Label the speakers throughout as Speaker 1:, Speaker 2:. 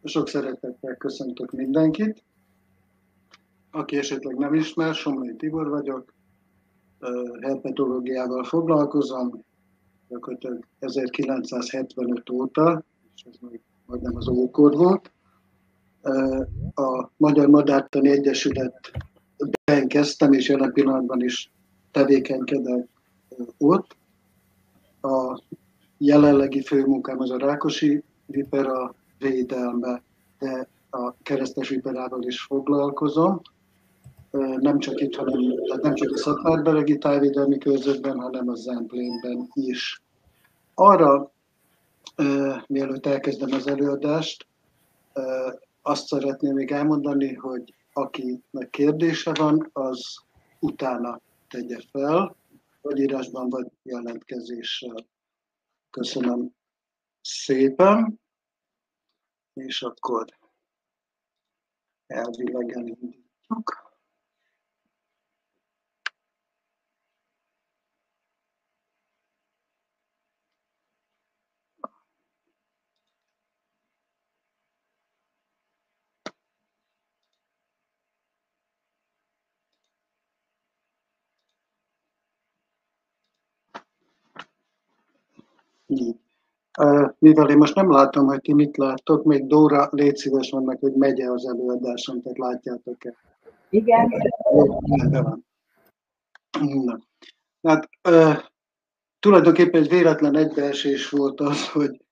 Speaker 1: Sok szeretettel köszöntök mindenkit. Aki esetleg nem ismer, Somlói Tibor vagyok, herpetológiával foglalkozom, gyakorlatilag 1975 óta, és ez még majdnem az ókor volt. A Magyar Madártani Egyesületben kezdtem, és jelen pillanatban is tevékenykedek ott. A jelenlegi főmunkám az a rákosi vipera védelme, de a keresztes viperával is foglalkozom. Nem csak itt, nem csak a Szatmárberegi tájvédelmi körzetben, hanem a Zemplénben is. Arra, mielőtt elkezdem az előadást, azt szeretném még elmondani, hogy akinek kérdése van, az utána tegye fel, vagy írásban, vagy jelentkezéssel. Köszönöm szépen, és akkor elvileg elindítjuk. Így. Mivel én most nem látom, hogy ti mit láttok, még Dóra, légy szíves vannak, hogy megy-e az előadásom, tehát látjátok-e?
Speaker 2: Igen.
Speaker 1: De van. Na. Hát, tulajdonképpen egy véletlen egybeesés volt az, hogy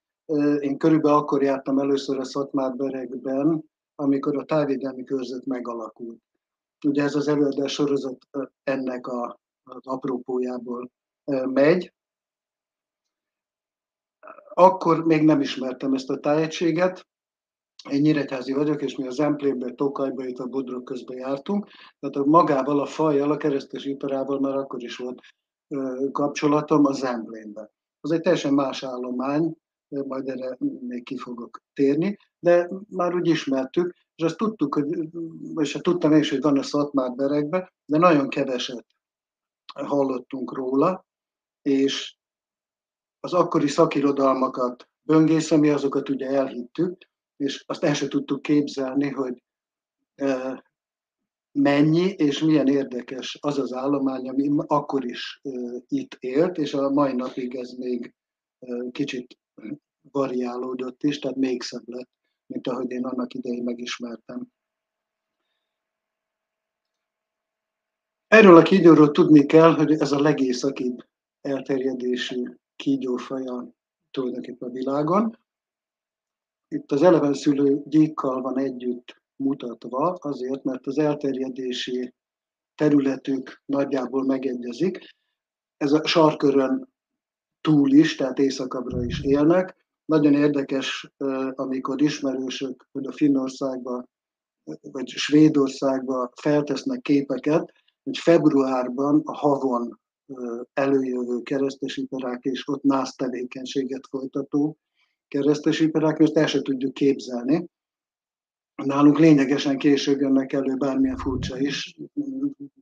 Speaker 1: én körülbelül akkor jártam először a Szatmárberegben, amikor a tájvédelmi körzet megalakult. Ugye ez az előadás sorozat ennek az apropójából megy. Akkor még nem ismertem ezt a tájegységet. Én nyíregyházi vagyok, és mi a Zemplénbe, Tokajba, itt a Bodrog közben jártunk. Tehát magával a fajjal, a keresztes viperával már akkor is volt kapcsolatom a Zemplénbe. Az egy teljesen más állomány, majd erre még ki fogok térni, de már úgy ismertük, és azt tudtuk, és tudtam én is, hogy van a Szatmárberegbe, de nagyon keveset hallottunk róla, és az akkori szakirodalmakat böngészve, mi azokat ugye elhittük, és azt el sem tudtuk képzelni, hogy mennyi és milyen érdekes az az állomány, ami akkor is itt élt, és a mai napig ez még kicsit variálódott is, tehát még szebb lett, mint ahogy én annak idején megismertem. Erről a kígyóról tudni kell, hogy ez a legészakibb elterjedésű kígyófaja tulajdonképpen a világon. Itt az elevenszülő gyíkkal van együtt mutatva, azért, mert az elterjedési területük nagyjából megegyezik. Ez a sarkörön túl is, tehát északabbra is élnek. Nagyon érdekes, amikor ismerősök, hogy a Finnországba vagy Svédországba feltesznek képeket, hogy februárban a havon előjövő keresztesviperák és ott násztevékenységet folytató keresztesviperák, mert el sem tudjuk képzelni. Nálunk lényegesen később jönnek elő, bármilyen furcsa is,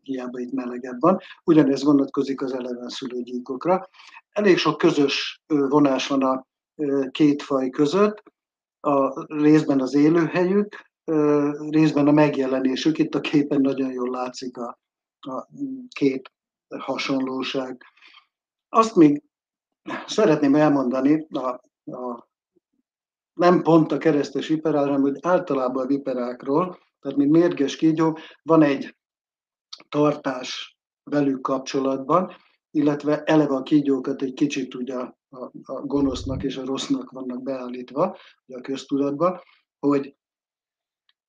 Speaker 1: hiába itt melegebb van. Ugyanez vonatkozik az elevenszülő gyíkokra. Elég sok közös vonás van a két faj között, a részben az élőhelyük, részben a megjelenésük. Itt a képen nagyon jól látszik a két hasonlóság. Azt még szeretném elmondani, nem pont a keresztes viperáról, hanem hogy általában a viperákról, tehát mint mérges kígyó, van egy tartás velük kapcsolatban, illetve eleve a kígyókat egy kicsit ugye a gonosznak és a rossznak vannak beállítva a köztudatba, hogy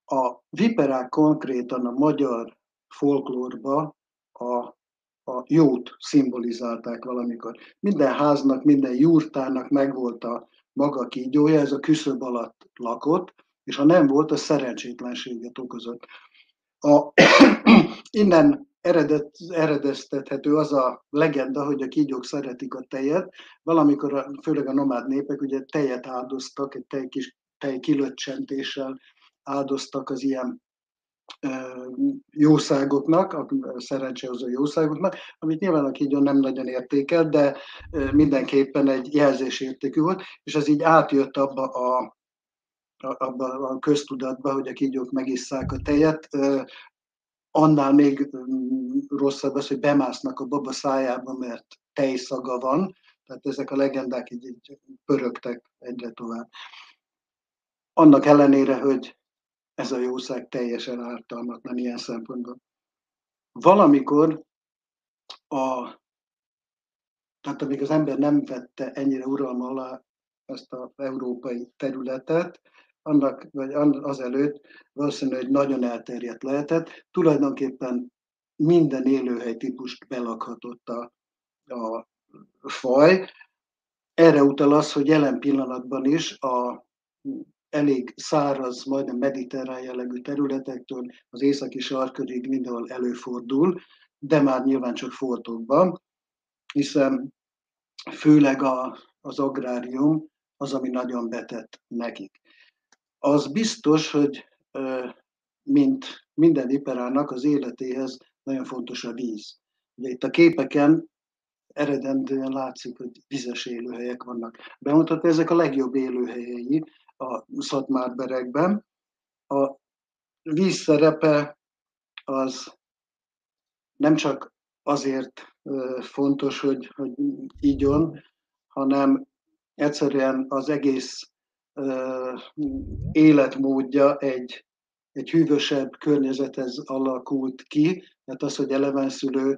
Speaker 1: a viperák konkrétan a magyar folklórba a jót szimbolizálták valamikor. Minden háznak, minden jurtának megvolt a maga kígyója, ez a küszöb alatt lakott, és ha nem volt, az szerencsétlenséget okozott. Innen eredeztethető az a legenda, hogy a kígyók szeretik a tejet. Valamikor, főleg a nomád népek, ugye tejet áldoztak, egy tej kilöccsentéssel áldoztak az ilyen jószágoknak, a szerencsehozó jószágoknak, amit nyilván a kígyó nem nagyon értékelt, de mindenképpen egy jelzésértékű volt, és ez így átjött abba abban a köztudatban, hogy a kígyók megisszák a tejet. Annál még rosszabb az, hogy bemásznak a baba szájába, mert tejszaga van. Tehát ezek a legendák így pörögtek egyre tovább. Annak ellenére, hogy ez a jószág teljesen ártalmatlan ilyen szempontból. Valamikor, tehát amíg az ember nem vette ennyire uralma alá ezt az európai területet, annak, vagy azelőtt valószínűleg hogy nagyon elterjedt lehetett. Tulajdonképpen minden élőhely típust belakhatott a faj. Erre utal az, hogy jelen pillanatban is a elég száraz, majdnem mediterrán jellegű területektől az északi sarkörig mindenhol előfordul, de már nyilván csak foltokban, hiszen főleg az agrárium az, ami nagyon betett nekik. Az biztos, hogy mint minden viperának az életéhez nagyon fontos a víz. Ugye itt a képeken eredendően látszik, hogy vizes élőhelyek vannak. Bemutatva ezek a legjobb élőhelyei a Szatmár-berekben. A víz szerepe az nem csak azért fontos, hogy igyon, hanem egyszerűen az egész életmódja egy hűvösebb környezethez alakult ki, mert az, hogy elevenszülő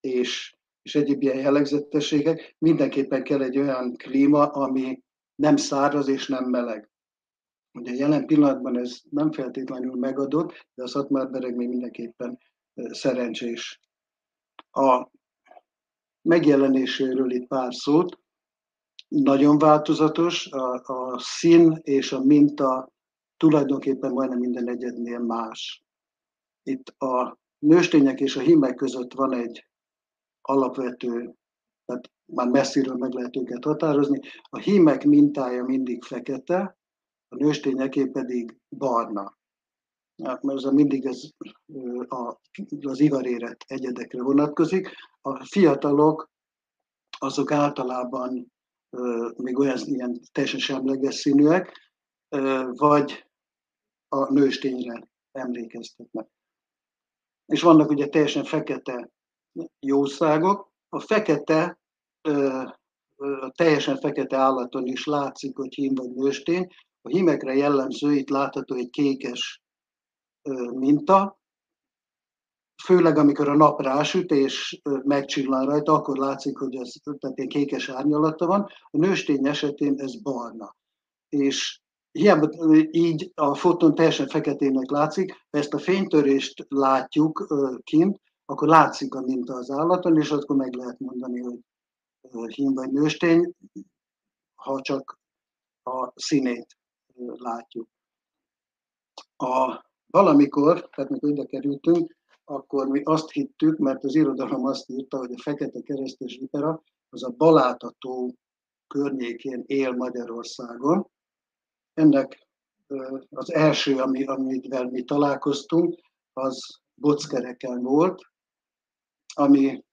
Speaker 1: és egyéb ilyen jellegzetességek, mindenképpen kell egy olyan klíma, ami nem száraz és nem meleg. Ugye jelen pillanatban ez nem feltétlenül megadott, de a Szatmár-bereg még mindenképpen szerencsés. A megjelenéséről itt pár szót. Nagyon változatos, a szín és a minta tulajdonképpen majdnem minden egyednél más. Itt a nőstények és a hímek között van egy alapvető, tehát már messziről meg lehet őket határozni. A hímek mintája mindig fekete, a nőstényeké pedig barna. Hát, mert mindig az ivarérett egyedekre vonatkozik. A fiatalok azok általában még olyan ilyen teljesen semleges színűek, vagy a nőstényre emlékeztetnek. És vannak ugye teljesen fekete jószágok. A teljesen fekete állaton is látszik, hogy hím vagy nőstény. A hímekre jellemző, itt látható egy kékes minta, főleg amikor a nap rásüt és megcsillan rajta, akkor látszik, hogy ez tehát egy kékes árnyalata van. A nőstény esetén ez barna. És hiába így a fotón teljesen feketének látszik, ha ezt a fénytörést látjuk kint, akkor látszik a minta az állaton, és akkor meg lehet mondani, hogy hím vagy nőstény, ha csak a színét látjuk. Valamikor, tehát mikor ide kerültünk, akkor mi azt hittük, mert az irodalom azt írta, hogy a fekete keresztes vipera az a Baláta-tó környékén él Magyarországon. Ennek az első, amivel mi találkoztunk, az Boczkereken volt, ami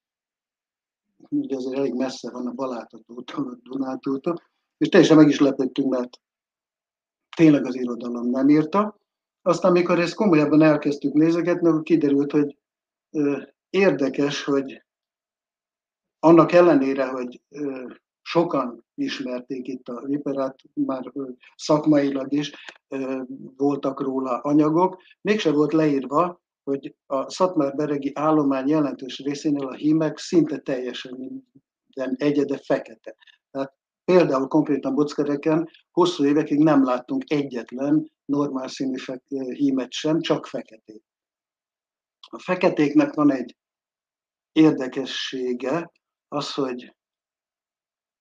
Speaker 1: ugye azért elég messze van a Baláta-tótól, a Dunántúltól, és teljesen meg is lepődtünk, mert tényleg az irodalom nem írta. Aztán, amikor ezt komolyabban elkezdtük nézegetni, akkor kiderült, hogy érdekes, hogy annak ellenére, hogy sokan ismerték itt a viperát, már szakmailag is voltak róla anyagok, mégse volt leírva, hogy a szatmár-beregi állomány jelentős részénél a hímek szinte teljesen minden egyede fekete. Tehát például konkrétan Boczkereken hosszú évekig nem láttunk egyetlen normál színű hímet sem, csak feketét. A feketéknek van egy érdekessége, az, hogy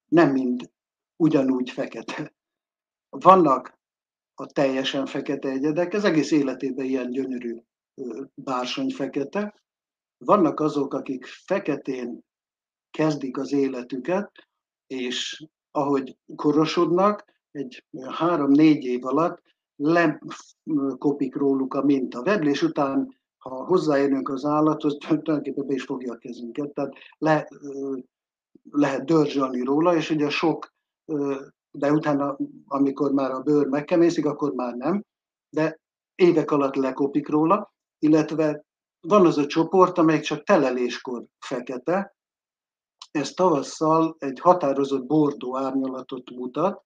Speaker 1: nem mind ugyanúgy fekete. Vannak a teljesen fekete egyedek, ez egész életében ilyen gyönyörű bársony fekete. Vannak azok, akik feketén kezdik az életüket, és ahogy korosodnak, egy 3-4 év alatt lekopik róluk a minta. Vedlés után, ha hozzáérünk az állathoz, tulajdonképpen be is fogja a kezünket, tehát lehet dörzsölni róla, és ugye sok de utána, amikor már a bőr megkemészik, akkor már nem, de évek alatt lekopik róla, illetve van az a csoport, amelyik csak teleléskor fekete, ez tavasszal egy határozott bordó árnyalatot mutat.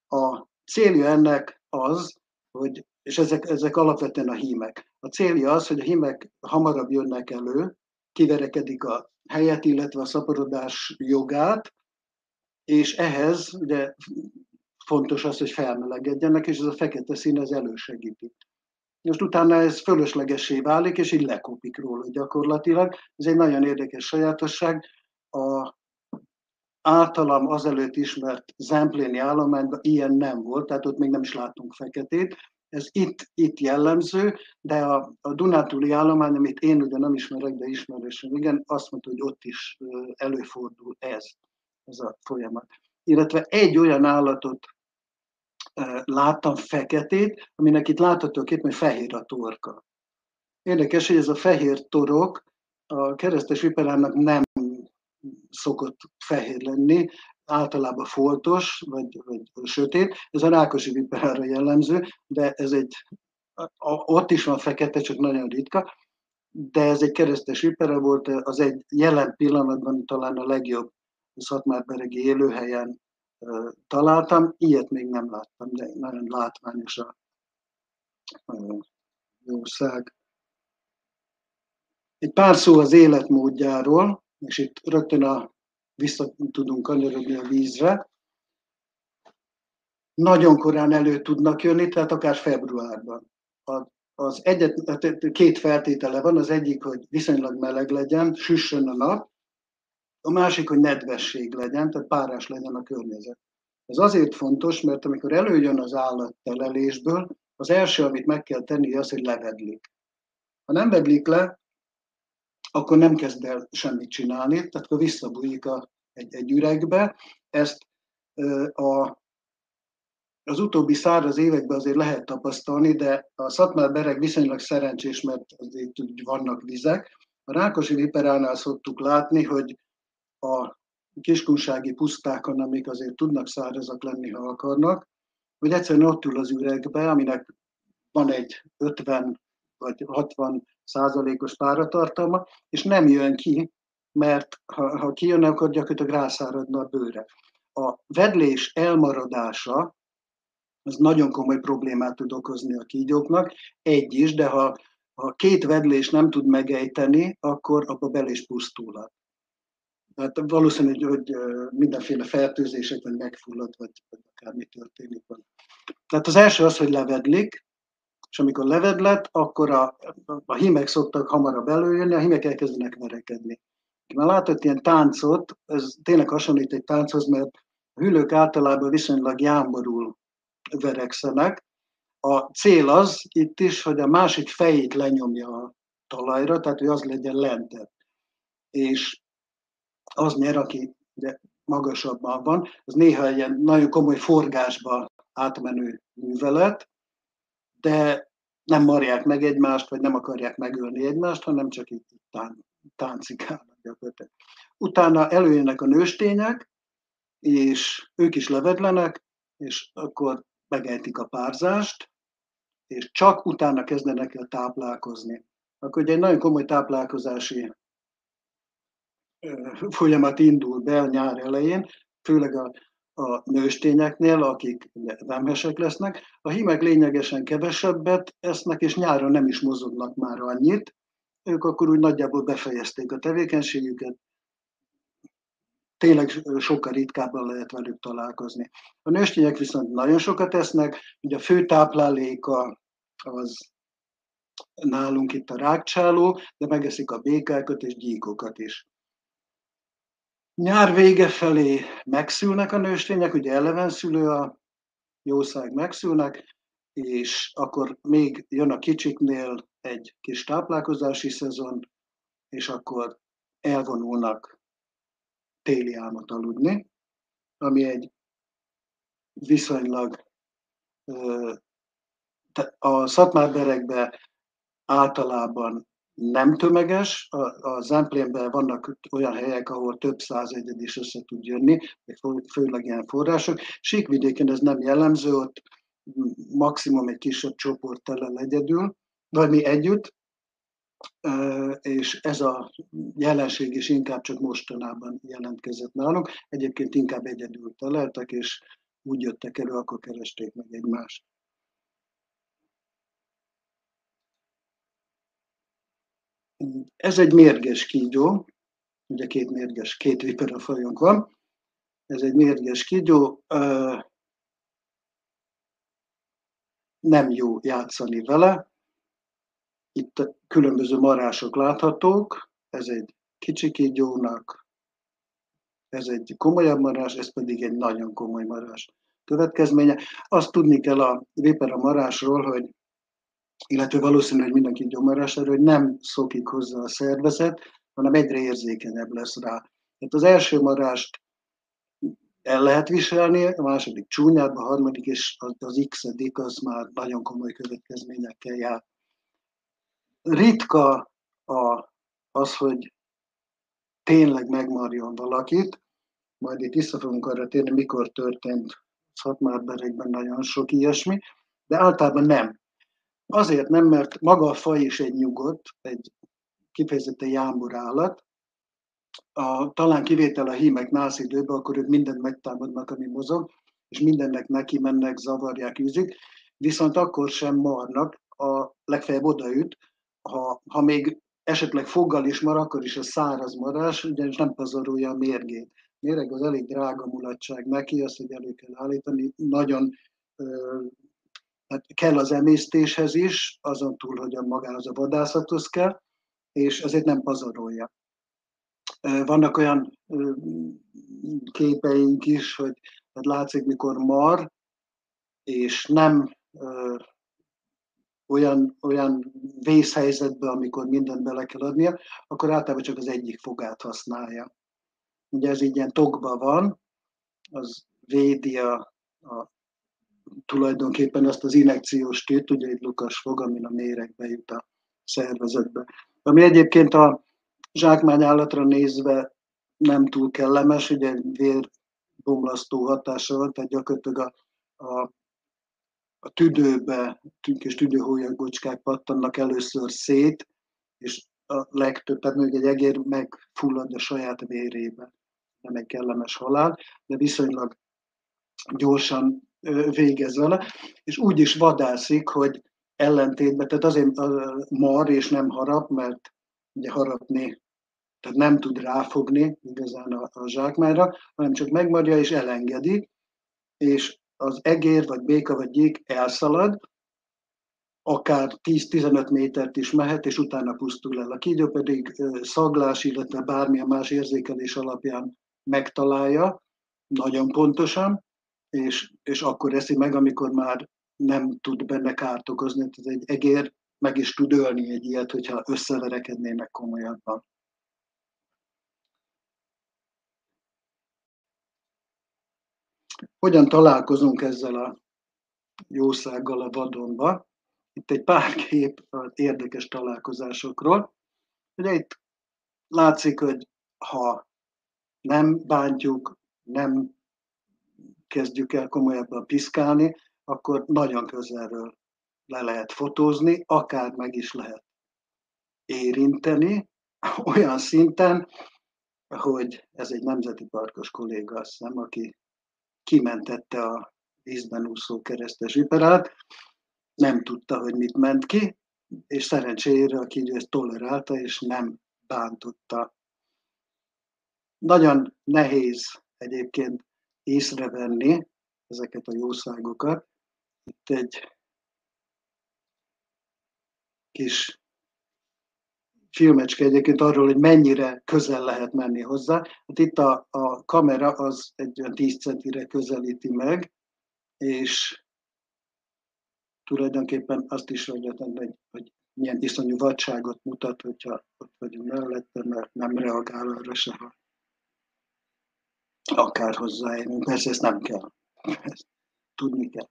Speaker 1: A célja ennek az, hogy, és ezek alapvetően a hímek. A célja az, hogy a hímek hamarabb jönnek elő, kiverekedik a helyet, illetve a szaporodás jogát, és ehhez ugye fontos az, hogy felmelegedjenek, és ez a fekete szín ez elősegíti. Most utána ez fölöslegessé válik, és így lekopik róla gyakorlatilag. Ez egy nagyon érdekes sajátosság. A általam azelőtt ismert Zempléni állományban ilyen nem volt, tehát ott még nem is látunk feketét. Ez itt jellemző, de a Dunántúli állomány, amit én ugye nem ismerek, de ismerősen igen, azt mondta, hogy ott is előfordul ez a folyamat. Illetve egy olyan állatot láttam feketét, aminek itt látható képen, hogy fehér a torka. Érdekes, hogy ez a fehér torok a keresztes viperának nem szokott fehér lenni, általában foltos, vagy sötét. Ez a rákosi viperára jellemző, de ez ott is van fekete, csak nagyon ritka, de ez egy keresztes vipera volt, az egy jelen pillanatban talán a legjobb szatmárberegi élőhelyen találtam, ilyet még nem láttam, de nagyon látványos a ország. Egy pár szó az életmódjáról, és itt rögtön vissza tudunk kanyarodni a vízre. Nagyon korán elő tudnak jönni, tehát akár februárban. Két feltétele van, az egyik, hogy viszonylag meleg legyen, süssön a nap, a másik, hogy nedvesség legyen, tehát párás legyen a környezet. Ez azért fontos, mert amikor előjön az állat telelésből, az első, amit meg kell tenni, az, hogy levedlik. Ha nem vedlik le, akkor nem kezd el semmit csinálni, tehát akkor visszabújik egy üregbe. Ezt az utóbbi száraz években azért lehet tapasztalni, de a Szatmár-bereg viszonylag szerencsés, mert azért úgy vannak vizek. A Rákosi viperánál szoktuk látni, hogy a kiskunsági pusztákon, amik azért tudnak szárazak lenni, ha akarnak, hogy egyszerűen ott ül az üregbe, aminek van egy 50 vagy 60%-os páratartalma, és nem jön ki, mert ha kijönne, akkor gyakorlatilag rászáradna a bőre. A vedlés elmaradása az nagyon komoly problémát tud okozni a kígyóknak, egy is, de ha két vedlés nem tud megejteni, akkor abba bele is pusztulhat. Tehát valószínű, hogy mindenféle fertőzések, vagy megfullad, vagy akármi történik van. Tehát az első az, hogy levedlik, és amikor levedlet, akkor a hímek szoktak hamarabb előjönni, a hímek elkezdenek verekedni. Már látott ilyen táncot, ez tényleg hasonlít egy tánchoz, mert a hüllők általában viszonylag jámborul verekszenek. A cél az itt is, hogy a másik fejét lenyomja a talajra, tehát hogy az legyen lentebb. És az nyer, aki ugye magasabban van, az néha ilyen nagyon komoly forgásba átmenő művelet, de nem marják meg egymást, vagy nem akarják megölni egymást, hanem csak itt táncikálnak gyakorlatilag. Utána előjönnek a nőstények, és ők is levedlenek, és akkor megejtik a párzást, és csak utána kezdenek el táplálkozni. Akkor ugye egy nagyon komoly táplálkozási folyamat indul be a nyár elején, főleg a nőstényeknél, akik vemhesek lesznek. A hímek lényegesen kevesebbet esznek, és nyáron nem is mozognak már annyit. Ők akkor úgy nagyjából befejezték a tevékenységüket. Tényleg sokkal ritkábban lehet velük találkozni. A nőstények viszont nagyon sokat esznek, ugye a fő tápláléka az nálunk itt a rágcsáló, de megeszik a békákat és gyíkokat is. Nyár vége felé megszülnek a nőstények, ugye elevenszülő a jószág, megszülnek, és akkor még jön a kicsiknél egy kis táplálkozási szezon, és akkor elvonulnak téli álmot aludni, ami egy viszonylag a Szatmár-beregben általában nem tömeges, a Zemplénben vannak olyan helyek, ahol több száz egyed is össze tud jönni, főleg ilyen források. Síkvidéken ez nem jellemző, ott maximum egy kisebb csoport telel egyedül, vagy mi együtt, és ez a jelenség is inkább csak mostanában jelentkezett nálunk. Egyébként inkább egyedül teleltek, és úgy jöttek elő, akkor keresték meg egymást. Ez egy mérges kígyó, ugye két viperafajunk van. Ez egy mérges kígyó, nem jó játszani vele. Itt különböző marások láthatók, ez egy kicsi kígyónak, ez egy komolyabb marás, ez pedig egy nagyon komoly marás következménye. Azt tudni kell a vipera marásról, hogy, illetve valószínű, hogy mindenki gyomarásáról, hogy nem szokik hozzá a szervezet, hanem egyre érzékenyebb lesz rá. Tehát az első marást el lehet viselni, a második csúnyább, a harmadik és az x-edik az már nagyon komoly következményekkel jár. Ritka az, hogy tényleg megmarjon valakit, majd itt vissza fogunk arra térni, mikor történt Szatmárberekben nagyon sok ilyesmi, de általában nem. Azért nem, mert maga a faj is egy nyugodt, egy kifejezetten jámbor állat. Talán kivétel a hímek nász időben, akkor ők mindent megtámadnak, ami mozog, és mindennek neki mennek, zavarják, űzik, viszont akkor sem marnak, legfeljebb odaüt, ha még esetleg foggal is mar, akkor is a száraz marás, ugyanis nem pazarolja a mérgét. Méreg az elég drága mulatság neki, azt, hogy elő kell állítani, nagyon hát kell az emésztéshez is, azon túl, hogy magához a vadászathoz kell, és ezért nem pazarolja. Vannak olyan képeink is, hogy hát látszik, mikor mar, és nem olyan vészhelyzetben, amikor mindent bele kell adnia, akkor általában csak az egyik fogát használja. Ugye ez így ilyen tokban van, az védi tulajdonképpen azt az injekciós tűt, ugye egy lukas fog, amin a méregbe jut a szervezetbe. Ami egyébként a zsákmányállatra nézve nem túl kellemes, ugye vérbomlasztó hatása van, tehát gyakorlatilag a tüdőbe, kis tüdőhólyagocskák pattannak először szét, és a legtöbb, tehát még egy egér megfullad a saját vérébe. Nem egy kellemes halál, de viszonylag gyorsan végez vele, és úgy is vadászik, hogy ellentétben, tehát azért mar és nem harap, mert ugye harapni, tehát nem tud ráfogni igazán a zsákmányra, hanem csak megmarja és elengedi, és az egér, vagy béka, vagy gyík elszalad, akár 10-15 métert is mehet, és utána pusztul el. A kígyó pedig szaglás, illetve bármilyen más érzékelés alapján megtalálja, nagyon pontosan, és akkor eszi meg, amikor már nem tud benne kárt okozni. Ez egy egér meg is tud ölni egy ilyet, hogyha összeverekednének komolyabban. Hogyan találkozunk ezzel a jószággal a vadonba? Itt egy pár kép érdekes találkozásokról. Ugye itt látszik, hogy ha nem bántjuk, nem kezdjük el komolyabban piszkálni, akkor nagyon közelről le lehet fotózni, akár meg is lehet érinteni, olyan szinten, hogy ez egy nemzeti parkos kolléga, azt hiszem, aki kimentette a vízben úszó keresztes viperát, nem tudta, hogy mit ment ki, és szerencsére a kígyó ezt tolerálta, és nem bántotta. Nagyon nehéz egyébként észrevenni ezeket a jószágokat. Itt egy kis filmecske egyébként arról, hogy mennyire közel lehet menni hozzá. Hát itt a kamera az egy olyan 10 centire közelíti meg, és tulajdonképpen azt is hogy milyen iszonyú vadságot mutat, hogyha ott vagyunk mellette, mert nem reagál arra se, ha akár hozzáérünk. Persze ezt nem kell. Ezt tudni kell.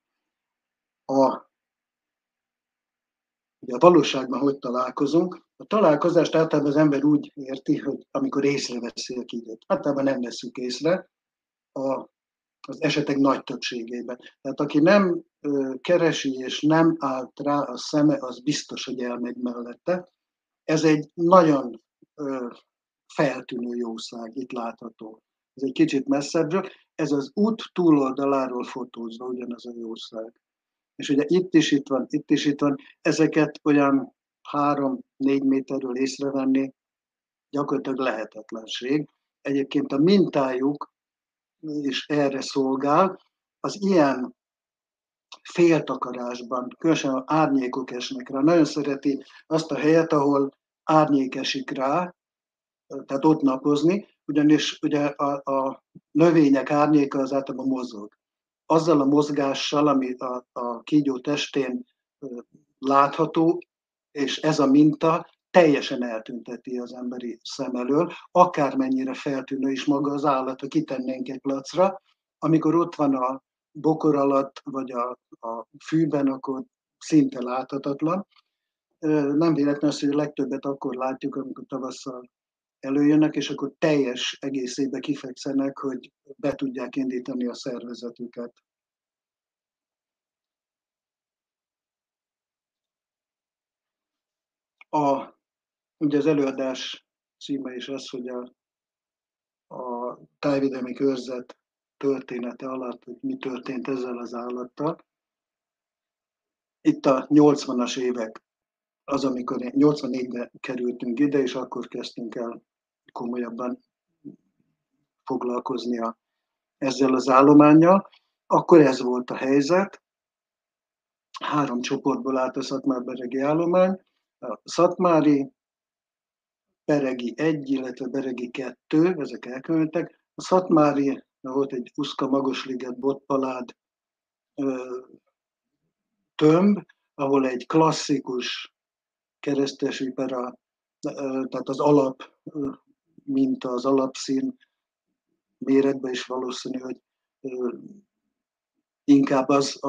Speaker 1: Ugye a valóságban hogy találkozunk? A találkozást általában az ember úgy érti, hogy amikor észreveszi a kígyót. Általában nem veszük észre az esetek nagy többségében. Tehát aki nem keresi és nem állt rá a szeme, az biztos, hogy elmegy mellette. Ez egy nagyon feltűnő jószág, itt látható. Ez egy kicsit messzebbről. Ez az út túloldaláról fotózva ugyanaz a jószág. És ugye itt is itt van, ezeket olyan 3-4 méterről észrevenni gyakorlatilag lehetetlenség. Egyébként a mintájuk is erre szolgál. Az ilyen féltakarásban, különösen az árnyékok esnek rá, nagyon szereti azt a helyet, ahol árnyék esik rá, tehát ott napozni, ugyanis ugye a növények árnyéka az általában mozog. Azzal a mozgással, ami a kígyó testén látható, és ez a minta teljesen eltünteti az emberi szem elől, akármennyire feltűnő is maga az állat, ha kitennénk egy placra, amikor ott van a bokor alatt, vagy a fűben, akkor szinte láthatatlan. Nem véletlen az, hogy a legtöbbet akkor látjuk, amikor tavasszal előjönnek, és akkor teljes egészébe kifekszenek, hogy be tudják indítani a szervezetüket. Ugye az előadás címe is az, hogy a tájvédelmi körzet története alatt, hogy mi történt ezzel az állattal. Itt a 80-as évek az, amikor 84-ben kerültünk ide, és akkor kezdtünk el komolyabban foglalkozni ezzel az állománnyal. Akkor ez volt a helyzet. 3 csoportból állt a szatmár-beregi állomány. A szatmári, beregi 1, illetve beregi 2, ezek elkülönítettek. A szatmári volt egy Uszka Magosliget botpalád tömb, ahol egy klasszikus keresztes vipera, tehát az alap minta, az alapszín méretben is valószínű, hogy inkább az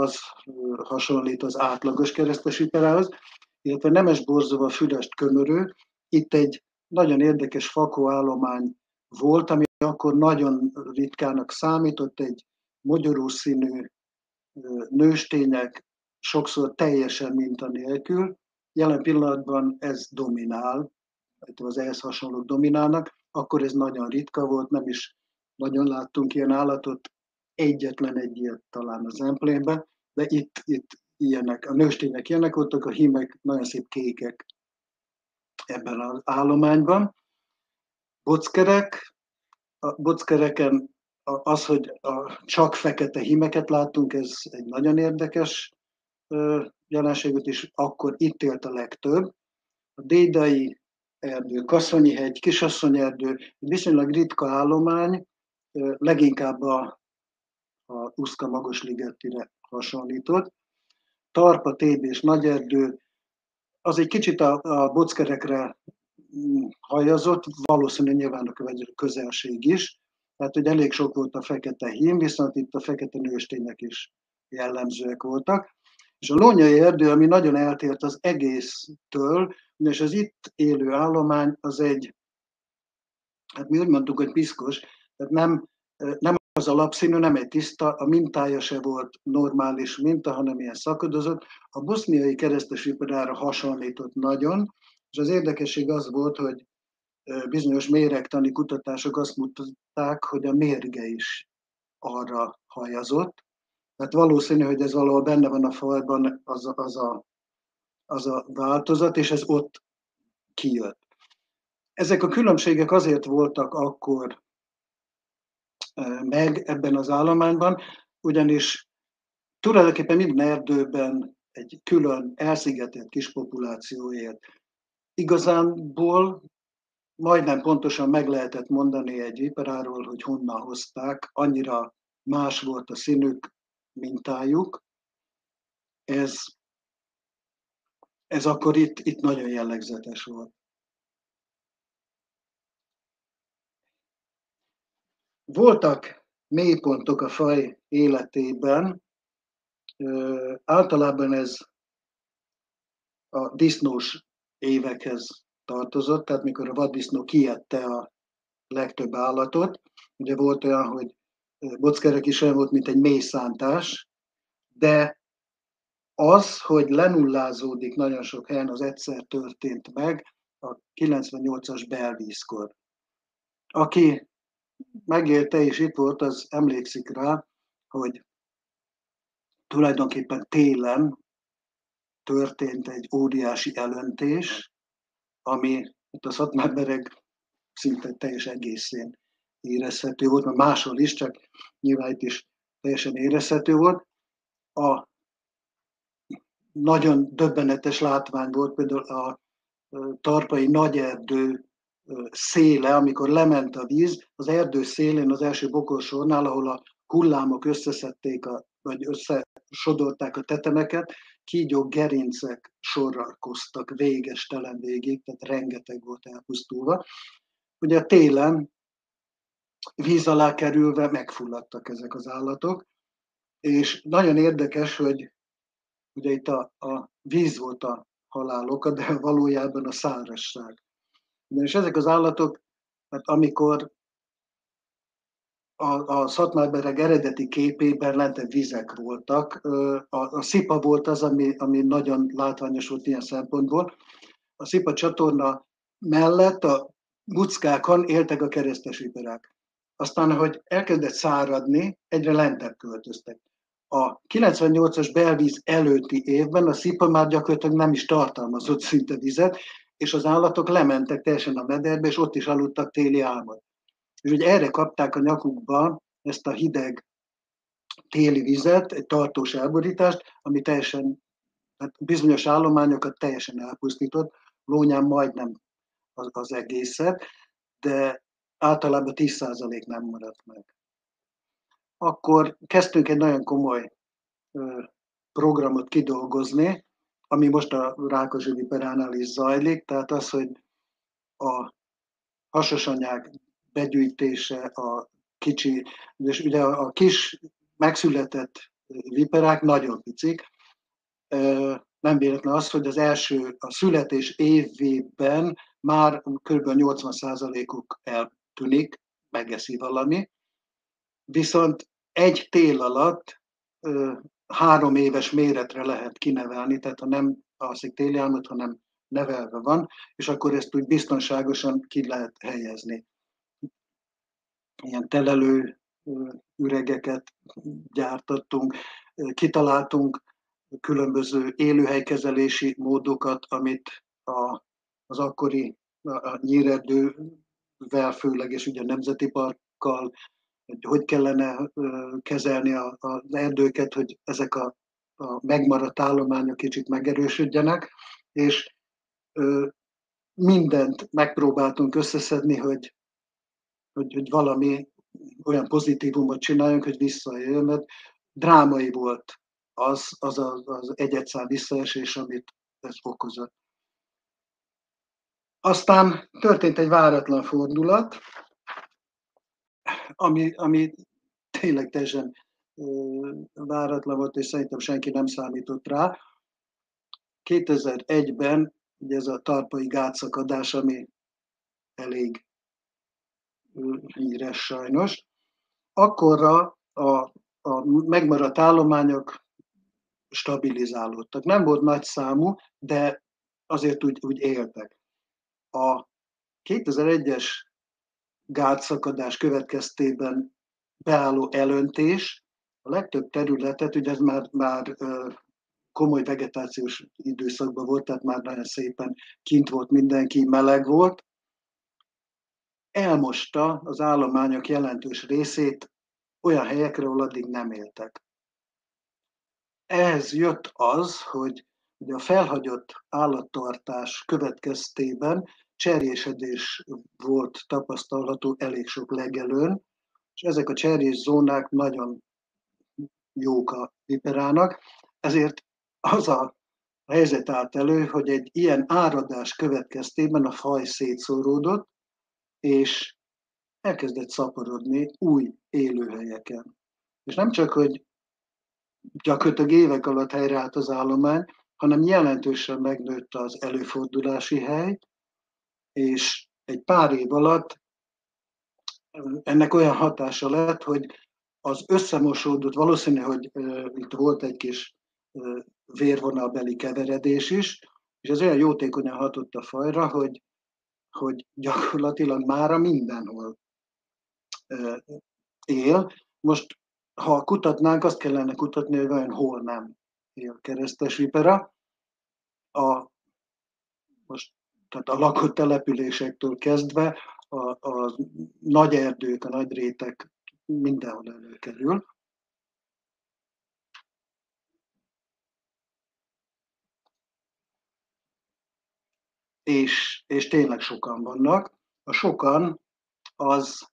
Speaker 1: hasonlít az átlagos keresztes viperához, illetve nemes borzova fülest kömörű. Itt egy nagyon érdekes fakóállomány volt, ami akkor nagyon ritkának számított, egy mogyoró színű nőstények, sokszor teljesen minta nélkül. Jelen pillanatban ez dominál, az ehhez hasonlók dominálnak, akkor ez nagyon ritka volt, nem is nagyon láttunk ilyen állatot, egyetlen egy ilyet talán az Emplénben, de itt ilyenek, a nőstények ilyenek voltak, a hímek nagyon szép kékek ebben az állományban. Bockerek, a bockereken az, hogy csak fekete hímeket láttunk, ez egy nagyon érdekes jelenséget, és akkor itt élt a legtöbb. A dédai erdő, Kaszonyi-hegy, Kisasszonyerdő, viszonylag ritka állomány, leginkább a Uszka Magosligetire hasonlított. Tarpa, Tébés, Nagyerdő, az egy kicsit a bockerekre hajazott, valószínűleg nyilván a közelség is, tehát hogy elég sok volt a fekete hím, viszont itt a fekete nőstények is jellemzőek voltak. És a lónyai erdő, ami nagyon eltért az egésztől, és az itt élő állomány az egy, hát mi úgy mondtuk, hogy piszkos, tehát nem az alapszínű, nem egy tiszta, a mintája se volt normális minta, hanem ilyen szakadozott. A boszniai keresztes viperára hasonlított nagyon, és az érdekesség az volt, hogy bizonyos méregtani kutatások azt mutatták, hogy a mérge is arra hajazott. Tehát valószínű, hogy ez valahol benne van a fajban az a változat, és ez ott kijött. Ezek a különbségek azért voltak akkor meg ebben az állományban, ugyanis tulajdonképpen minden erdőben egy külön elszigetelt kis populáció élt. Igazánból majdnem pontosan meg lehetett mondani egy viperáról, hogy honnan hozták, annyira más volt a színük, mintájuk. Ez akkor itt nagyon jellegzetes volt. Voltak mélypontok a faj életében, általában ez a disznós évekhez tartozott, tehát mikor a vaddisznó kiette a legtöbb állatot, ugye volt olyan, hogy Boczkerek is olyan volt, mint egy mélyszántás, de az, hogy lenullázódik nagyon sok helyen, az egyszer történt meg a 98-as belvízkor. Aki megélte és itt volt, az emlékszik rá, hogy tulajdonképpen télen történt egy óriási elöntés, ami itt a Szatmár-bereg szinte teljes egészén érezhető volt, mert máshol is, csak nyilván itt is teljesen érezhető volt. A nagyon döbbenetes látvány volt például a tarpai nagyerdő széle, amikor lement a víz, az erdő szélén az első bokorsornál, ahol a hullámok összeszedték, vagy összesodorták a tetemeket, kígyók, gerincek sorakoztak végestelen végig, tehát rengeteg volt elpusztulva. Ugye télen víz alá kerülve megfulladtak ezek az állatok, és nagyon érdekes, hogy ugye itt a víz volt a halál oka, de valójában a szárazság. És ezek az állatok, hát amikor a Szatmár-bereg eredeti képében lentebb vizek voltak, a Szipa volt az, ami nagyon látványos volt ilyen szempontból. A Szipa csatorna mellett a Buckákon éltek a keresztes viperák. Aztán, hogy elkezdett száradni, egyre lentebb költöztek. A 98-as belvíz előtti évben a Szipa már gyakorlatilag nem is tartalmazott szinte vizet, és az állatok lementek teljesen a mederbe, és ott is aludtak téli álmot. És ugye erre kapták a nyakukba ezt a hideg téli vizet, egy tartós elborítást, ami teljesen, hát bizonyos állományokat teljesen elpusztított, Lónyán majdnem az egészet, de általában 10% nem maradt meg. Akkor kezdtünk egy nagyon komoly programot kidolgozni, ami most a Rákosi viperánál is zajlik, tehát az, hogy a hasasanyák begyűjtése, a kicsi, és ugye a kis megszületett viperák nagyon picik. Nem véletlen az, hogy a születés évében már kb. 80%-uk eltűnik, megeszi valami, viszont egy tél alatt 3 éves méretre lehet kinevelni, tehát ha nem alszik téli álmot, hanem nevelve van, és akkor ezt úgy biztonságosan ki lehet helyezni. Ilyen telelő üregeket gyártottunk, kitaláltunk különböző élőhelykezelési módokat, amit az akkori a nyírerdővel, főleg és ugye a Nemzeti Parkkal, hogy kellene kezelni az erdőket, hogy ezek a megmaradt állományok kicsit megerősödjenek, és mindent megpróbáltunk összeszedni, hogy valami olyan pozitívumot csináljunk, hogy visszajöjjön, mert drámai volt az egyedszám visszaesés, amit ez okozott. Aztán történt egy váratlan fordulat, ami tényleg teljesen váratlan volt, és szerintem senki nem számított rá. 2001-ben ugye ez a tarpai gátszakadás, ami elég híres sajnos, akkorra a megmaradt állományok stabilizálódtak. Nem volt nagy számú, de azért úgy éltek. A 2001-es gátszakadás következtében beálló elöntés a legtöbb területet, ugye ez már komoly vegetációs időszakban volt, tehát már nagyon szépen kint volt mindenki, meleg volt, elmosta az állományok jelentős részét olyan helyekre, ahol addig nem éltek. Ehhez jött az, hogy a felhagyott állattartás következtében cserjésedés volt tapasztalható elég sok legelőn, és ezek a cserjészónák nagyon jók a viperának, ezért az a helyzet állt elő, hogy egy ilyen áradás következtében a faj szétszóródott, és elkezdett szaporodni új élőhelyeken. És nem csak, hogy gyakorlatilag évek alatt helyreállt az állomány, hanem jelentősen megnőtt az előfordulási hely, és egy pár év alatt ennek olyan hatása lett, hogy az összemosódott, valószínű, hogy itt volt egy kis vérvonalbeli keveredés is, és ez olyan jótékonyan hatott a fajra, hogy gyakorlatilag mára mindenhol él. Most, ha kutatnánk, azt kellene kutatni, hogy vajon hol nem él keresztes vipera. Most, tehát a lakott településektől kezdve a nagy erdők, a nagy rétek mindenhol előkerül. És tényleg sokan vannak. A sokan az,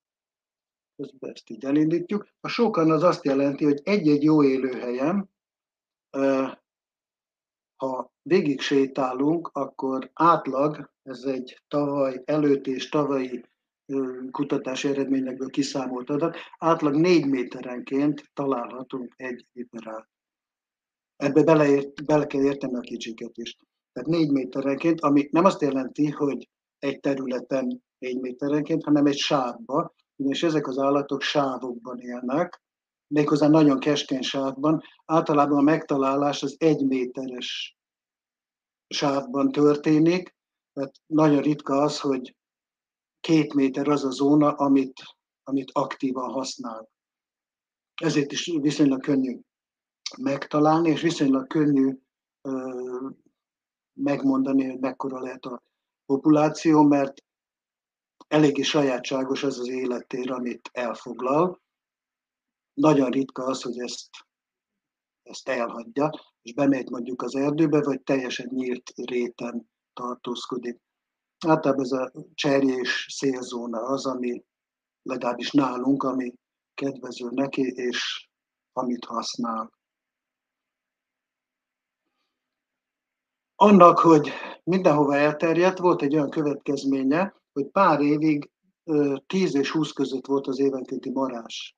Speaker 1: közben ezt így elindítjuk, a sokan az azt jelenti, hogy egy-egy jó élőhelyen, ha végig sétálunk, akkor átlag, ez egy tavaly előtt és tavalyi kutatási eredményekből kiszámolt adat, átlag 4 méterenként találhatunk egy viperát. Ebbe bele kell érteni a kicsiket is. Tehát 4 méterenként, ami nem azt jelenti, hogy egy területen 4 méterenként, hanem egy sávba, ugyanis ezek az állatok sávokban élnek, méghozzá nagyon keskeny sávban. Általában a megtalálás az 1 méteres sávban történik, tehát nagyon ritka az, hogy 2 méter az a zóna, amit aktívan használ. Ezért is viszonylag könnyű megtalálni, és viszonylag könnyű megmondani, hogy mekkora lehet a populáció, mert eléggé sajátságos az az élettér, amit elfoglal. Nagyon ritka az, hogy ezt elhagyja, és bemegy mondjuk az erdőbe, vagy teljesen nyílt réten tartózkodik. Általában ez a cserjés szélzóna az, ami legalábbis nálunk, ami kedvező neki, és amit használ. Annak, hogy mindenhova elterjedt, volt egy olyan következménye, hogy pár évig 10 és 20 között volt az évenkénti marás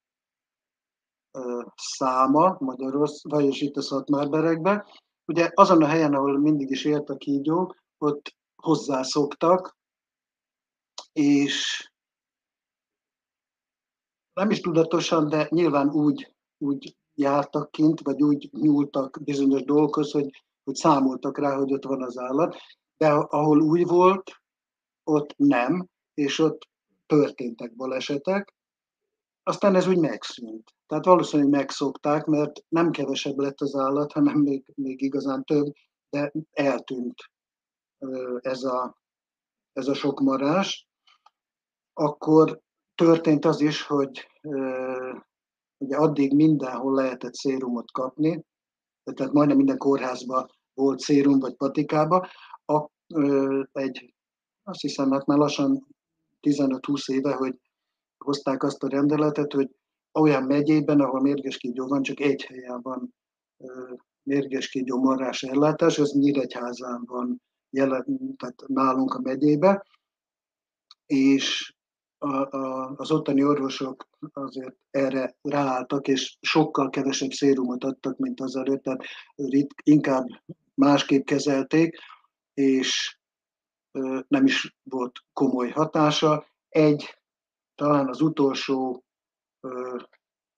Speaker 1: száma vagyis itt a Szatmár-berekben. Ugye azon a helyen, ahol mindig is élt a kígyó, ott hozzászoktak, és nem is tudatosan, de nyilván úgy jártak kint, vagy úgy nyúltak bizonyos dolgokhoz, hogy számoltak rá, hogy ott van az állat, de ahol új volt, ott nem, és ott történtek balesetek. Aztán ez úgy megszűnt. Tehát valószínűleg megszokták, mert nem kevesebb lett az állat, hanem még igazán több, de eltűnt ez a sok marás. Akkor történt az is, hogy ugye addig mindenhol lehetett szérumot kapni, tehát majdnem minden kórházban volt szérum vagy patikába. Azt hiszem, hát már lassan 15-20 éve, hogy hozták azt a rendeletet, hogy olyan megyében, ahol mérges kígyó van, csak egy helyen van mérges kígyó marrás ellátás, az Nyíregyházán van jelen, tehát nálunk a megyébe, és az ottani orvosok azért erre ráálltak, és sokkal kevesebb szérumot adtak, mint azelőtt, tehát inkább másképp kezelték, és nem is volt komoly hatása. Talán az utolsó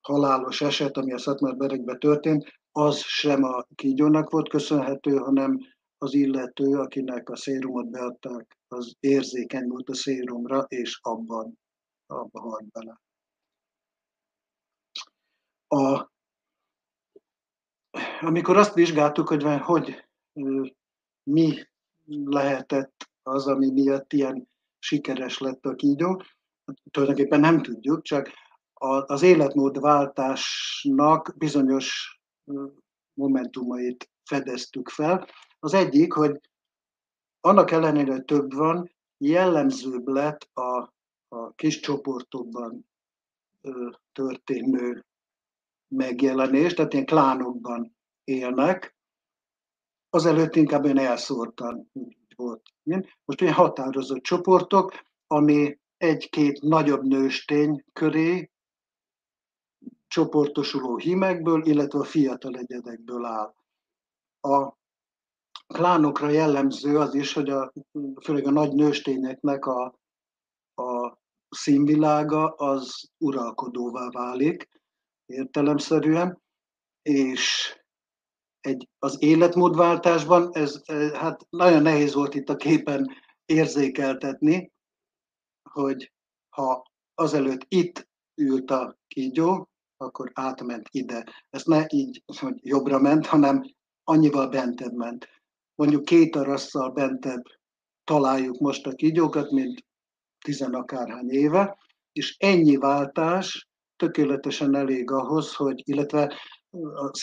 Speaker 1: halálos eset, ami a Szatmár-berekben történt, az sem a kígyónak volt köszönhető, hanem az illető, akinek a szérumot beadták, az érzékeny volt a szérumra, és abba halt bele. Amikor azt vizsgáltuk, hogy mi lehetett az, ami miatt ilyen sikeres lett a kígyó, tulajdonképpen nem tudjuk, csak az életmódváltásnak bizonyos momentumait fedeztük fel. Az egyik, hogy annak ellenére, hogy több van, jellemzőbb lett a kis csoportokban történő megjelenés, tehát ilyen klánokban élnek. Azelőtt inkább olyan elszórtan volt. Most olyan határozott csoportok, ami egy-két nagyobb nőstény köré csoportosuló hímekből, illetve a fiatal egyedekből áll. A klánokra jellemző az is, hogy főleg a nagy nőstényeknek a színvilága az uralkodóvá válik értelemszerűen, és az életmódváltásban ez hát nagyon nehéz volt itt a képen érzékeltetni, hogy ha azelőtt itt ült a kígyó, akkor átment ide. Ez ne így, hogy jobbra ment, hanem annyival bentebb ment. Mondjuk 2 terasszal bentebb találjuk most a kígyókat, mint tizenakárhány éve, és ennyi váltás tökéletesen elég ahhoz, hogy, illetve a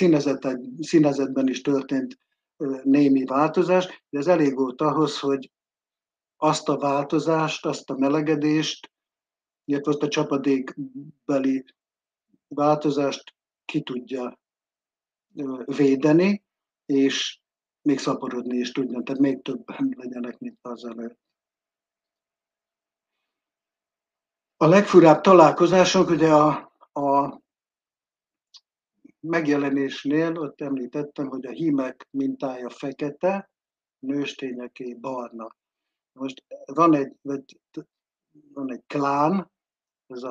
Speaker 1: színezetben is történt némi változás, de ez elég volt ahhoz, hogy azt a változást, azt a melegedést, illetve azt a csapadékbeli változást ki tudja védeni, és még szaporodni is tudjon, tehát még többen legyenek, mint az előtt. A legfurább találkozásunk ugye a megjelenésnél, ott említettem, hogy a hímek mintája fekete, nőstényeké barna. Most van egy klán, ez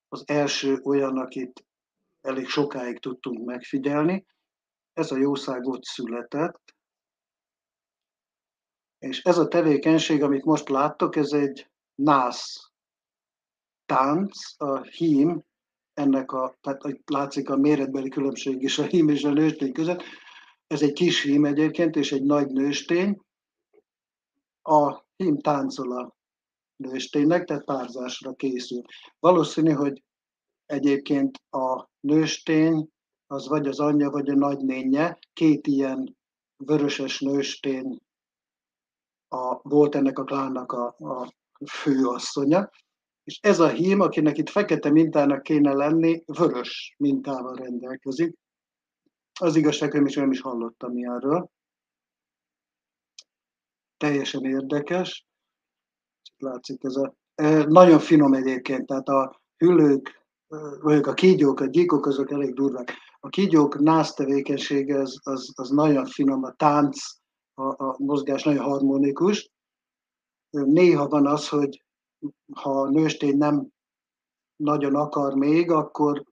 Speaker 1: az első olyan, akit elég sokáig tudtunk megfigyelni. Ez a jószág ott született, és ez a tevékenység, amit most láttok, ez egy nász tánc, a hím, tehát látszik a méretbeli különbség is a hím és a nőstény között. Ez egy kis hím egyébként, és egy nagy nőstény. A hím táncol a nősténynek, tehát párzásra készül. Valószínű, hogy egyébként a nőstény az vagy az anyja, vagy a nagynénje. 2 ilyen vöröses nőstény volt ennek a klánnak a főasszonya. És ez a hím, akinek itt fekete mintának kéne lenni, vörös mintával rendelkezik. Az igazság, hogy nem is hallottam ilyenről. Teljesen érdekes. Látszik nagyon finom egyébként, tehát a hüllők, vagy a kígyók, a gyíkok, azok elég durvák. A kígyók nász tevékenysége az nagyon finom, a tánc, a mozgás nagyon harmonikus. Néha van az, hogy ha a nőstény nem nagyon akar még, akkor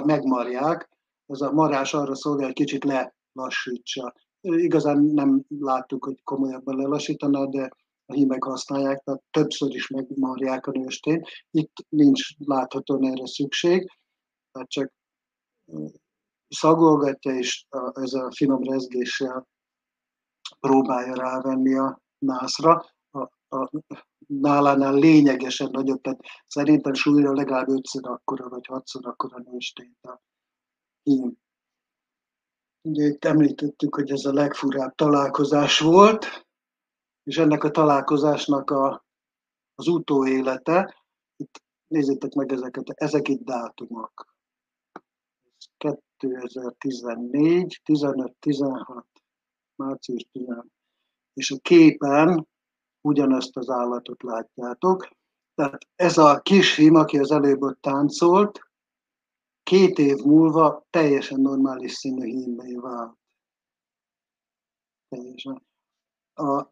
Speaker 1: megmarják. Ez a marás arra szolgál, hogy kicsit lelassítsa. Igazán nem láttuk, hogy komolyabban lelassítana, de a hímek használják, tehát többször is megmarják a nőstényt. Itt nincs láthatóan erre szükség, tehát csak szagolgatja, és ez a finom rezgéssel próbálja rávenni a nászra. A nálánál lényegesen nagyobb, tehát szerintem súlyra legalább 5-ször akkora, vagy 6-szor akkora nőstényt a hím. Ugye itt említettük, hogy ez a legfurább találkozás volt, és ennek a találkozásnak az utóélete, itt nézzétek meg ezek itt dátumok. 2014, 15, 16, március 16. És a képen ugyanazt az állatot látjátok. Tehát ez a kis hím, aki az előbb ott táncolt, 2 év múlva teljesen normális színű hímmé vált. Teljesen. A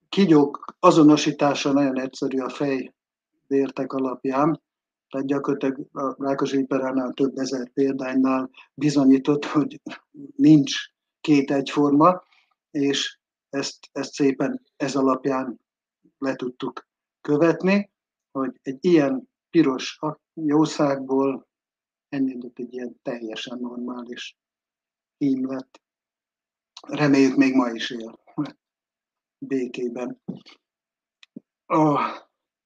Speaker 1: kígyók azonosítása nagyon egyszerű a fejvértek alapján, tehát gyakorlatilag a Rákosvipperánál több ezer példánynál bizonyított, hogy nincs 2 egyforma, és ezt szépen ez alapján le tudtuk követni, hogy egy ilyen piros jószágból elindult egy ilyen teljesen normális hím lett. Reméljük még ma is él békében.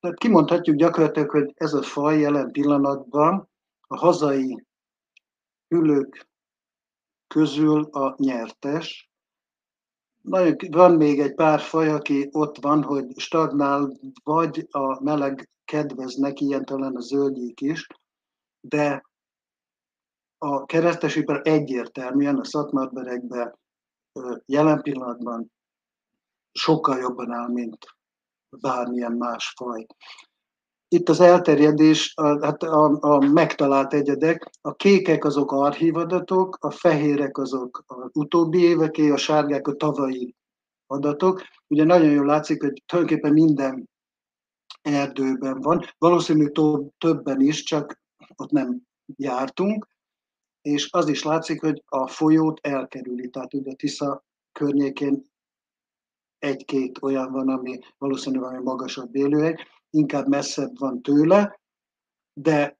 Speaker 1: Tehát kimondhatjuk gyakorlatilag, hogy ez a faj jelen pillanatban a hazai hüllők közül a nyertes. Van még egy pár faj, aki ott van, hogy stagnál, vagy a meleg kedvez neki, ilyen talán a zöldjék is, de a keresztesipar egyértelműen a szatmárberekben jelen pillanatban sokkal jobban áll, mint bármilyen más faj. itt az elterjedés, a megtalált egyedek, a kékek azok archívadatok, a fehérek azok az utóbbi éveké, a sárgák a tavalyi adatok. Ugye nagyon jól látszik, hogy tulajdonképpen minden erdőben van, valószínű többen is, csak ott nem jártunk, és az is látszik, hogy a folyót elkerüli, tehát ugye a Tisza környékén egy-két olyan van, ami valószínűleg valami magasabb élőhely, inkább messzebb van tőle, de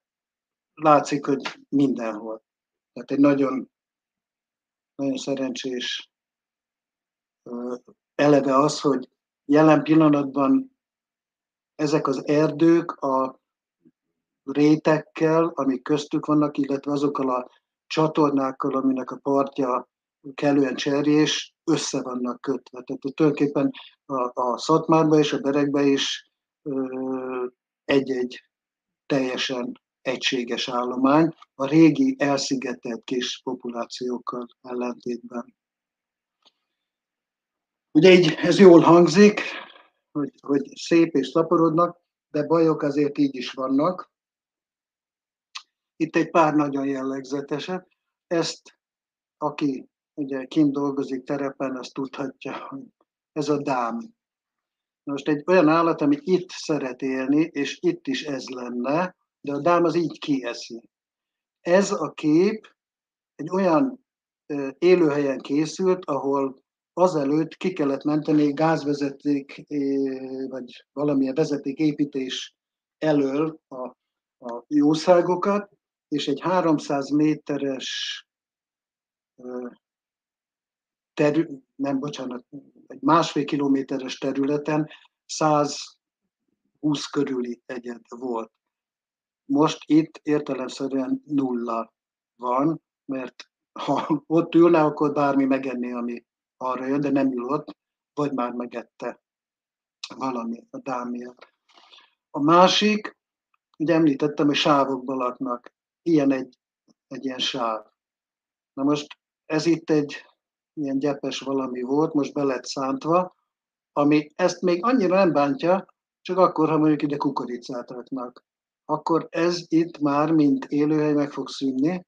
Speaker 1: látszik, hogy mindenhol. Tehát egy nagyon, nagyon szerencsés eleve az, hogy jelen pillanatban ezek az erdők a rétekkel, amik köztük vannak, illetve azokkal a csatornákkal, aminek a partja kellően cserjés, össze vannak kötve. Tehát tulajdonképpen a Szatmárba és a Berekbe is egy-egy teljesen egységes állomány, a régi elszigetelt kis populációkkal ellentétben. Ugye így ez jól hangzik, hogy szép és szaporodnak, de bajok azért így is vannak. Itt egy pár nagyon jellegzeteset. Ezt, aki ugye kint dolgozik terepen, azt tudhatja, hogy ez a dám. Most egy olyan állat, ami itt szeret élni, és itt is ez lenne, de a dám az így kieszi. Ez a kép egy olyan élőhelyen készült, ahol azelőtt ki kellett menteni gázvezeték, vagy valamilyen vezetéképítés elől a jószágokat, és egy 300 méteres egy másfél kilométeres területen 120 körüli egyed volt. Most itt értelemszerűen nulla van, mert ha ott ülne, akkor bármi megenné, ami arra jön, de nem ül ott, vagy már megette valami a dámia. A másik, ugye említettem, hogy sávokban laknak. Ilyen egy ilyen sáv. Na most ez itt egy ilyen gyepes valami volt, most be lett szántva, ami ezt még annyira nem bántja, csak akkor, ha mondjuk ide kukoricát raknak. Akkor ez itt már, mint élőhely meg fog szűnni,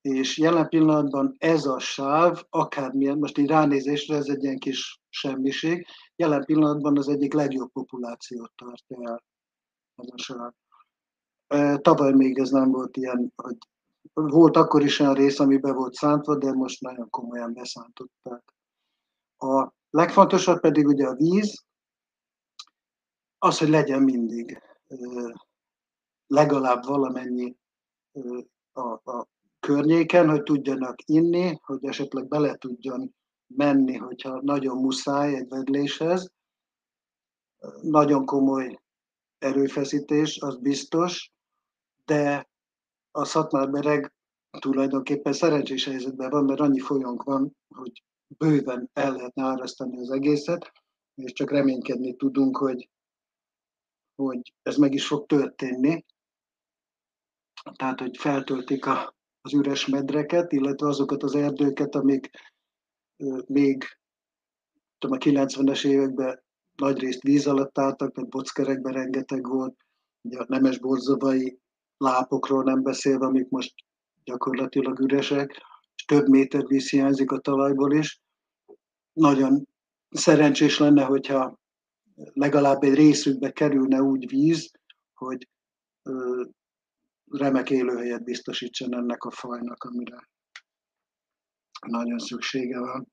Speaker 1: és jelen pillanatban ez a sáv, akármilyen, most így ránézésre ez egy ilyen kis semmiség, jelen pillanatban az egyik legjobb populációt tartja el ez a sáv. Tavaly még ez nem volt ilyen, hogy volt akkor is olyan rész, ami be volt szántva, de most nagyon komolyan beszántották. A legfontosabb pedig ugye a víz, az, hogy legyen mindig legalább valamennyi a környéken, hogy tudjanak inni, hogy esetleg bele tudjon menni, hogyha nagyon muszáj egy vedléshez. Nagyon komoly erőfeszítés, az biztos, de a Szatmár-Bereg tulajdonképpen szerencsés helyzetben van, mert annyi folyónk van, hogy bőven el lehetne árasztani az egészet, és csak reménykedni tudunk, hogy ez meg is fog történni. Tehát, hogy feltöltik az üres medreket, illetve azokat az erdőket, amik még tudom, a 90-es években nagyrészt víz alatt álltak, mert bockerekben rengeteg volt, ugye a nemes borzovai lápokról nem beszélve, amik most gyakorlatilag üresek, és több méter víz hiányzik a talajból is. Nagyon szerencsés lenne, hogyha legalább egy részükbe kerülne úgy víz, hogy remek élőhelyet biztosítson ennek a fajnak, amire nagyon szüksége van.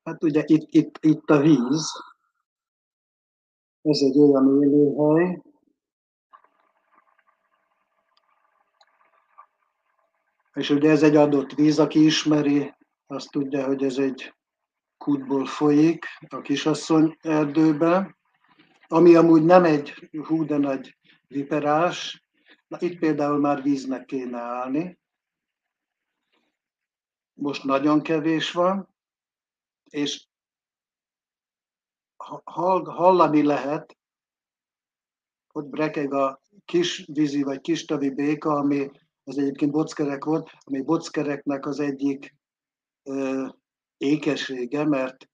Speaker 1: Hát ugye itt a víz, ez egy olyan élőhely, és ugye ez egy adott víz, aki ismeri, azt tudja, hogy ez egy kútból folyik a Kisasszony erdőbe, ami amúgy nem egy hú de nagy viperás. Na, itt például már víznek kéne állni. Most nagyon kevés van, és hallani lehet, hogy brekeg a kisvízi vagy kistavi béka, ami az egyébként bockerek volt, ami bockereknek az egyik ékessége, mert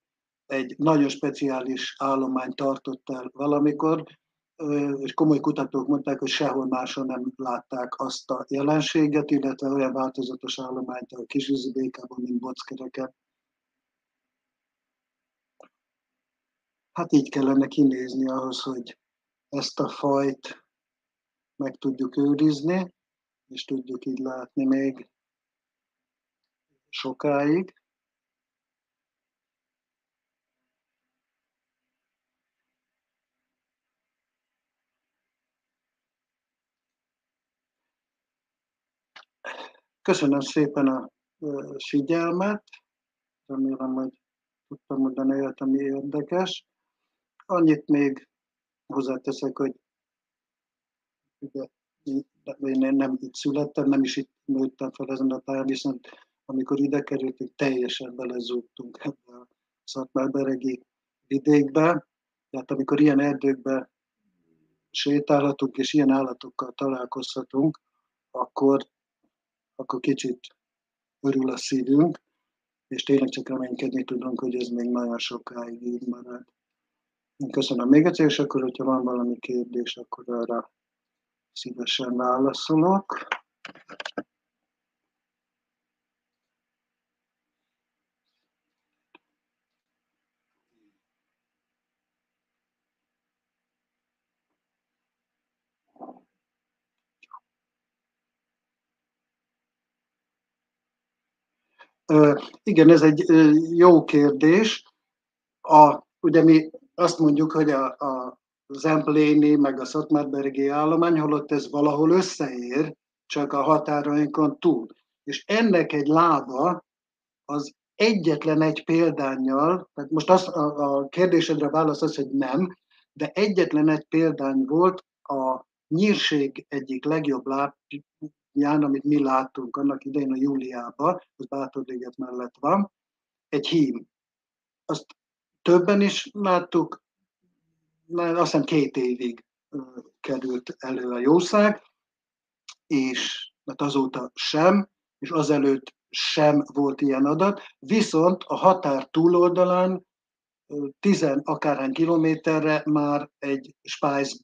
Speaker 1: egy nagyon speciális állományt tartott el valamikor, és komoly kutatók mondták, hogy sehol máshol nem látták azt a jelenséget, illetve olyan változatos állományt a kisvízi békában, mint bockereken. Hát így kellene kinézni ahhoz, hogy ezt a fajt meg tudjuk őrizni, és tudjuk így látni még sokáig. Köszönöm szépen a figyelmet, remélem, hogy tudtam mondani olyat, ami érdekes. Annyit még hozzáteszek, hogy ugye én nem itt születtem, nem is itt nőttem fel ezen a táján, viszont amikor ide kerültünk, teljesen belezúgtunk ebbe a szatmárberegi vidékbe. Tehát amikor ilyen erdőkbe sétálhatunk és ilyen állatokkal találkozhatunk, akkor, akkor kicsit örül a szívünk, és tényleg csak reménykedni tudunk, hogy ez még nagyon sokáig így marad. Én köszönöm még egyszer, és akkor, hogyha van valami kérdés, akkor arra szívesen válaszolok. Igen, ez egy jó kérdés. Ugye mi azt mondjuk, hogy a Zempléni meg a Szatmárberegi állomány, holott ez valahol összeér, csak a határainkon túl. És ennek egy lába az egyetlen egy példánnyal, tehát most a kérdésedre válasz az, hogy nem, de egyetlen egy példány volt a nyírség egyik legjobb lábján, amit mi láttunk annak idején a Júliában, az Bátorliget mellett van, egy hím. Azt többen is láttuk, azt hiszem 2 évig került elő a jószág, és hát azóta sem, és azelőtt sem volt ilyen adat, viszont a határ túloldalán 10 akárhány kilométerre már egy spájz,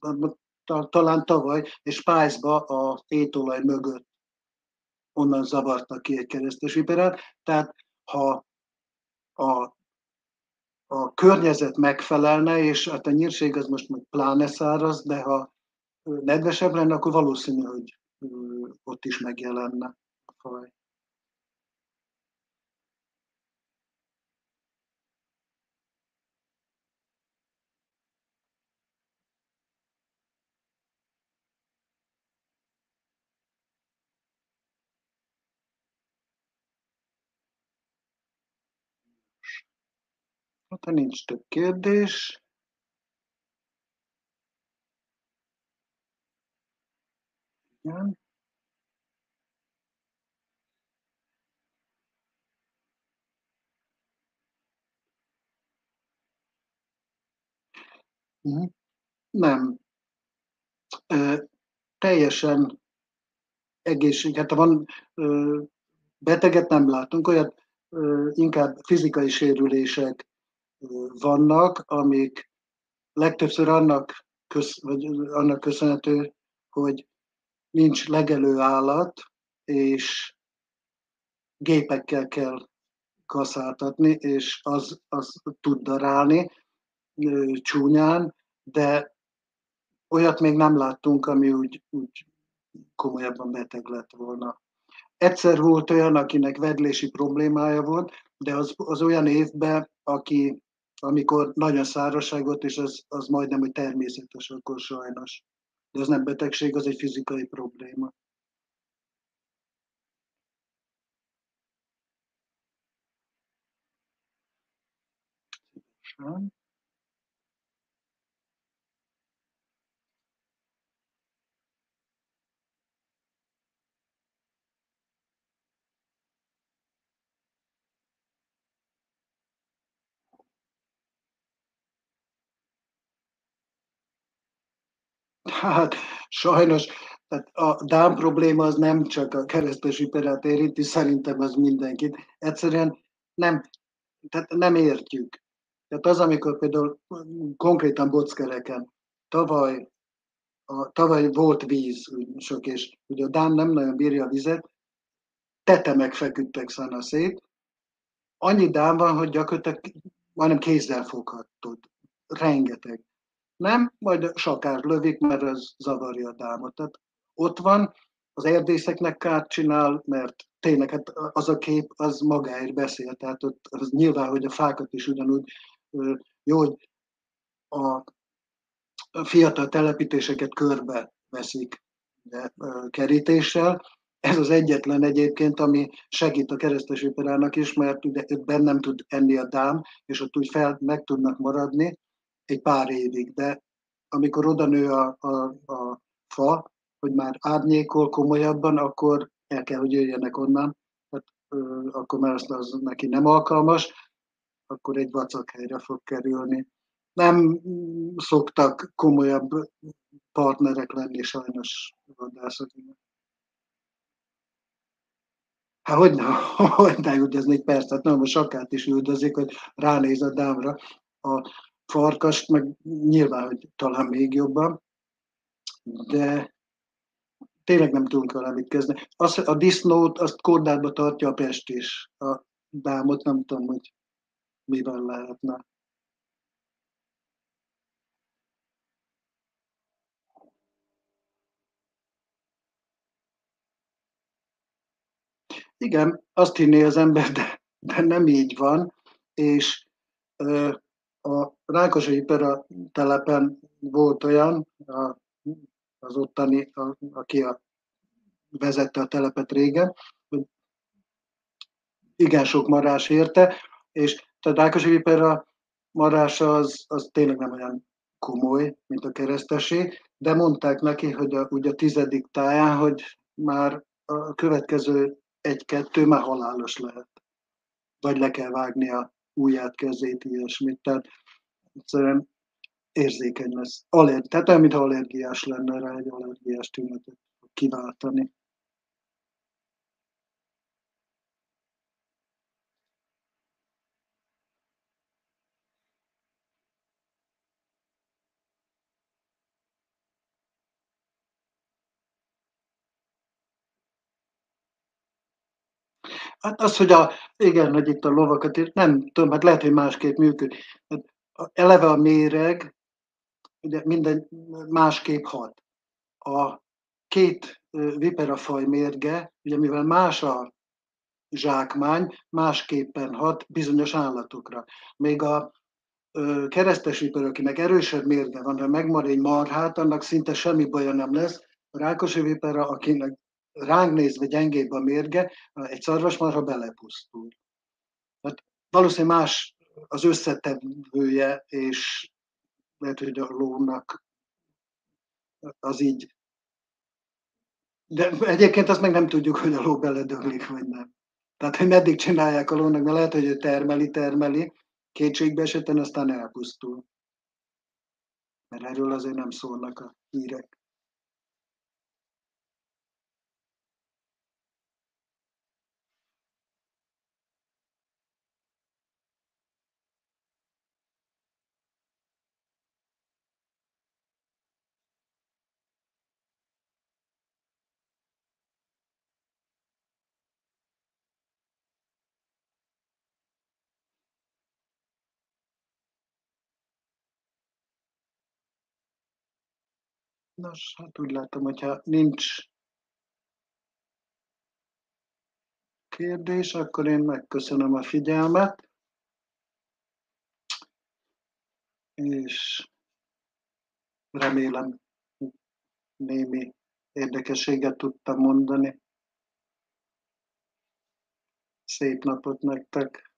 Speaker 1: talán tavaly, egy spájzba a étolaj mögött onnan zavartak ki egy keresztes viperát, tehát ha a környezet megfelelne, és hát a nyírség az most meg pláne száraz, de ha nedvesebb lenne, akkor valószínű, hogy ott is megjelenne a faj. Hát, ha nincs több kérdés, igen. Nem. Teljesen hát van beteget nem látunk, olyat inkább fizikai sérülések vannak, amik legtöbbször vagy annak köszönhető, hogy nincs legelő állat, és gépekkel kell kaszáltatni, és az tud darálni csúnyán, de olyat még nem láttunk, ami úgy komolyabban beteg lett volna. Egyszer volt olyan, akinek vedlési problémája volt, de az olyan évben, amikor nagyon szárazság volt, és az majdnem, hogy természetes, akkor sajnos. De az nem betegség, az egy fizikai probléma. Sem. Hát sajnos, tehát a Down probléma az nem csak a keresztes viperát érinti, szerintem az mindenkit. Egyszerűen nem, tehát nem értjük. Tehát az, amikor például konkrétan Bockkereken tavaly, tavaly volt víz, sok, és ugye a dám nem nagyon bírja a vizet, tetemek feküdtek szanaszét, annyi dám van, hogy gyakorlatilag majdnem kézzel foghatod. Rengeteg. Nem, majd sakár lövik, mert az zavarja a dámot. Tehát ott van, az erdészeknek kárt csinál, mert tényleg hát az a kép az magáért beszél. Tehát ott az nyilván, hogy a fákat is ugyanúgy jó, hogy a fiatal telepítéseket körbe veszik kerítéssel. Ez az egyetlen egyébként, ami segít a keresztes operának is, mert ugye bennem tud enni a dám, és ott úgy meg tudnak maradni egy pár évig, de amikor oda nő a fa, hogy már árnyékol komolyabban, akkor el kell, hogy jöjjenek onnan, hát, akkor már az neki nem alkalmas, akkor egy vacak helyre fog kerülni. Nem szoktak komolyabb partnerek lenni sajnos vadászatban. Hát hogy ne üldöznék, persze, hát nem a sakát is üldözik, hogy ránéz a dámra. A farkast meg nyilván, hogy talán még jobban, de tényleg nem tudunk vele mit kezdeni. A disznót, azt kordában tartja a Pest is. A dámot nem tudom, hogy mivel lehetne. Igen, azt hinné az ember, de nem így van, és a Rákosai Pera telepen volt olyan, az ottani, aki vezette a telepet régen, hogy igen sok marás érte, és tehát Rákosai Pera marása az tényleg nem olyan komoly, mint a keresztesé, de mondták neki, hogy ugye a 10. táján, hogy már a következő egy-kettő már halálos lehet. Vagy le kell vágni a ujját, kezét, ilyesmit. Tehát egyszerűen érzékeny lesz. Tehát olyan, mintha allergiás lenne rá, egy allergiás tünetet kiváltani. Hát az, hogy igen, hogy itt a lovakat, nem tudom, hát lehet, hogy másképp működik. Hát eleve a méreg, ugye minden másképp hat. A két viperafaj mérge, ugye mivel más a zsákmány, másképpen hat bizonyos állatokra. Még a keresztes vipera, akinek erősebb mérge van, ha megmarad egy marhát, annak szinte semmi baja nem lesz. A rákosi vipera, akinek ránk nézve gyengébb a mérge, egy szarvasmarha belepusztul. Hát valószínűleg más az összetevője, és lehet, hogy a lónak az így. De egyébként azt meg nem tudjuk, hogy a ló beledöglik, vagy nem. Tehát, hogy meddig csinálják a lónak, mert lehet, hogy ő termeli, kétségbe esetlen, aztán elpusztul. Mert erről azért nem szólnak a hírek. Nos, hát úgy látom, hogyha nincs kérdés, akkor én megköszönöm a figyelmet, és remélem, hogy némi érdekességet tudtam mondani. Szép napot nektek!